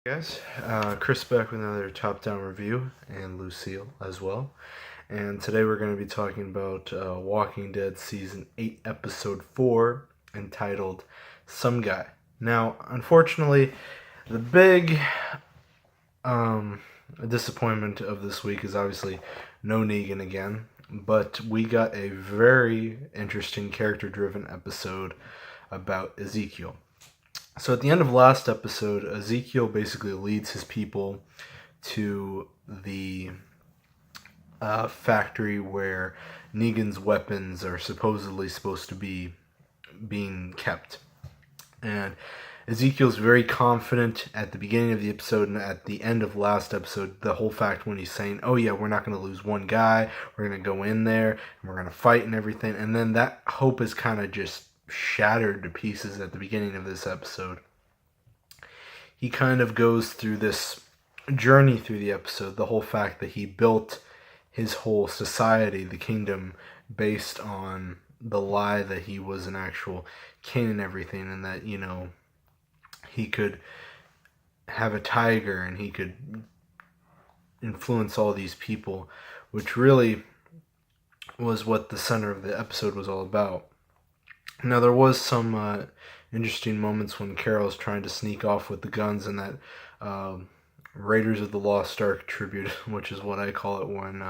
Guys, Chris back with another top-down review, and Lucille as well. And today we're going to be talking about Walking Dead Season 8, Episode 4, entitled Some Guy. Now, unfortunately, the big disappointment of this week is obviously no Negan again, but we got a very interesting character-driven episode about Ezekiel. So at the end of last episode, Ezekiel basically leads his people to the factory where Negan's weapons are supposed to be being kept. And Ezekiel's very confident at the beginning of the episode and at the end of last episode, the whole fact when he's saying, oh yeah, we're not going to lose one guy, we're going to go in there, and we're going to fight and everything. And then that hope is kind of just shattered to pieces at the beginning of this episode. He kind of goes through this journey through the episode, the whole fact that he built his whole society, the kingdom, based on the lie that he was an actual king and everything, and that, he could have a tiger and he could influence all these people, which really was what the center of the episode was all about. Now, there was some interesting moments when Carol's trying to sneak off with the guns and that Raiders of the Lost Ark tribute, which is what I call it, when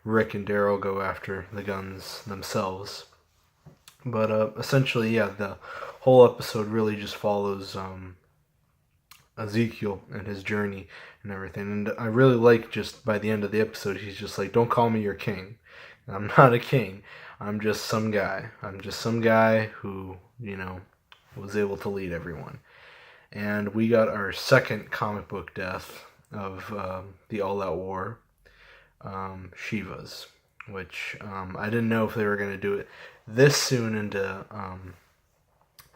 Rick and Daryl go after the guns themselves. But essentially, yeah, the whole episode really just follows Ezekiel and his journey and everything. And I really like, just by the end of the episode, he's just like, don't call me your king. I'm not a king. I'm just some guy. I'm just some guy who, was able to lead everyone. And we got our second comic book death of the All Out War, Shivas, which I didn't know if they were going to do it this soon into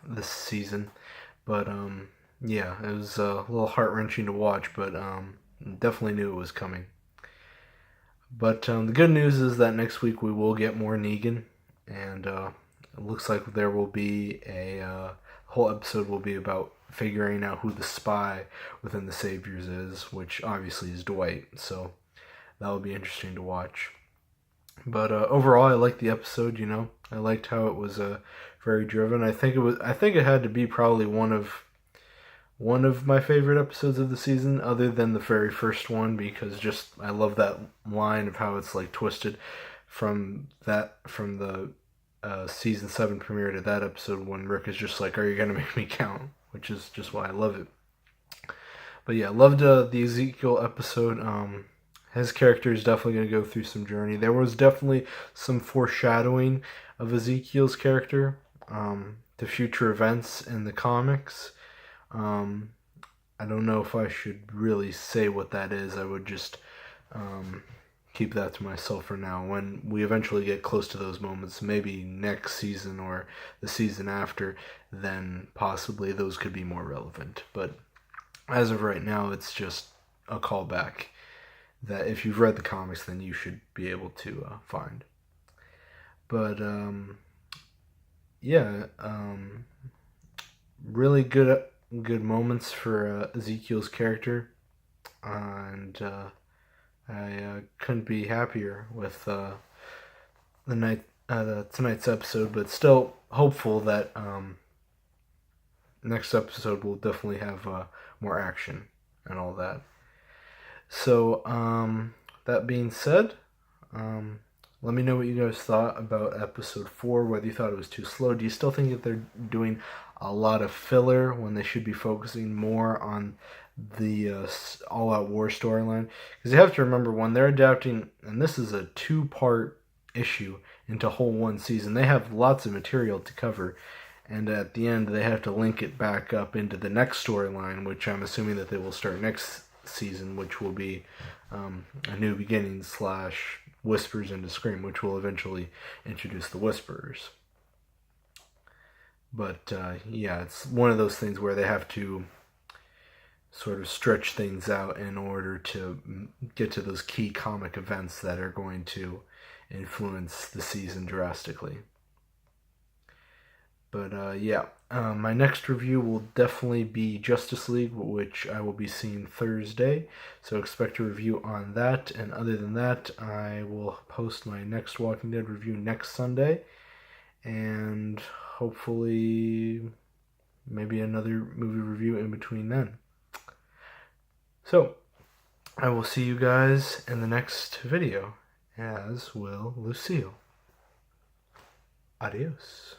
this season. But yeah, it was a little heart-wrenching to watch, but definitely knew it was coming. But the good news is that next week we will get more Negan, and it looks like there will be a whole episode will be about figuring out who the spy within the Saviors is, which obviously is Dwight, so that will be interesting to watch. But overall, I liked the episode. I liked how it was very driven. I think it had to be probably one of my favorite episodes of the season, other than the very first one, because just I love that line of how it's like twisted from the season 7 premiere to that episode when Rick is just like, "Are you gonna make me count?" Which is just why I love it. But yeah, loved the Ezekiel episode. His character is definitely going to go through some journey. There was definitely some foreshadowing of Ezekiel's character to future events in the comics. I don't know if I should really say what that is. I would just keep that to myself for now. When we eventually get close to those moments, maybe next season or the season after, then possibly those could be more relevant. But as of right now, it's just a callback that if you've read the comics, then you should be able to find. But yeah, really good moments for Ezekiel's character, and I couldn't be happier with tonight's episode. But still hopeful that next episode will definitely have more action and all that. So, that being said, let me know what you guys thought about episode 4, whether you thought it was too slow. Do you still think that they're doing a lot of filler when they should be focusing more on the all-out war storyline? Because you have to remember, when they're adapting, and this is a 2-part issue into whole one season, they have lots of material to cover. And at the end, they have to link it back up into the next storyline, which I'm assuming that they will start next season, which will be a New Beginnings / Whispers into Scream, which will eventually introduce the Whisperers. But yeah, it's one of those things where they have to sort of stretch things out in order to get to those key comic events that are going to influence the season drastically. But yeah, my next review will definitely be Justice League, which I will be seeing Thursday. So expect a review on that. And other than that, I will post my next Walking Dead review next Sunday. And hopefully maybe another movie review in between then. So, I will see you guys in the next video, as will Lucille. Adios.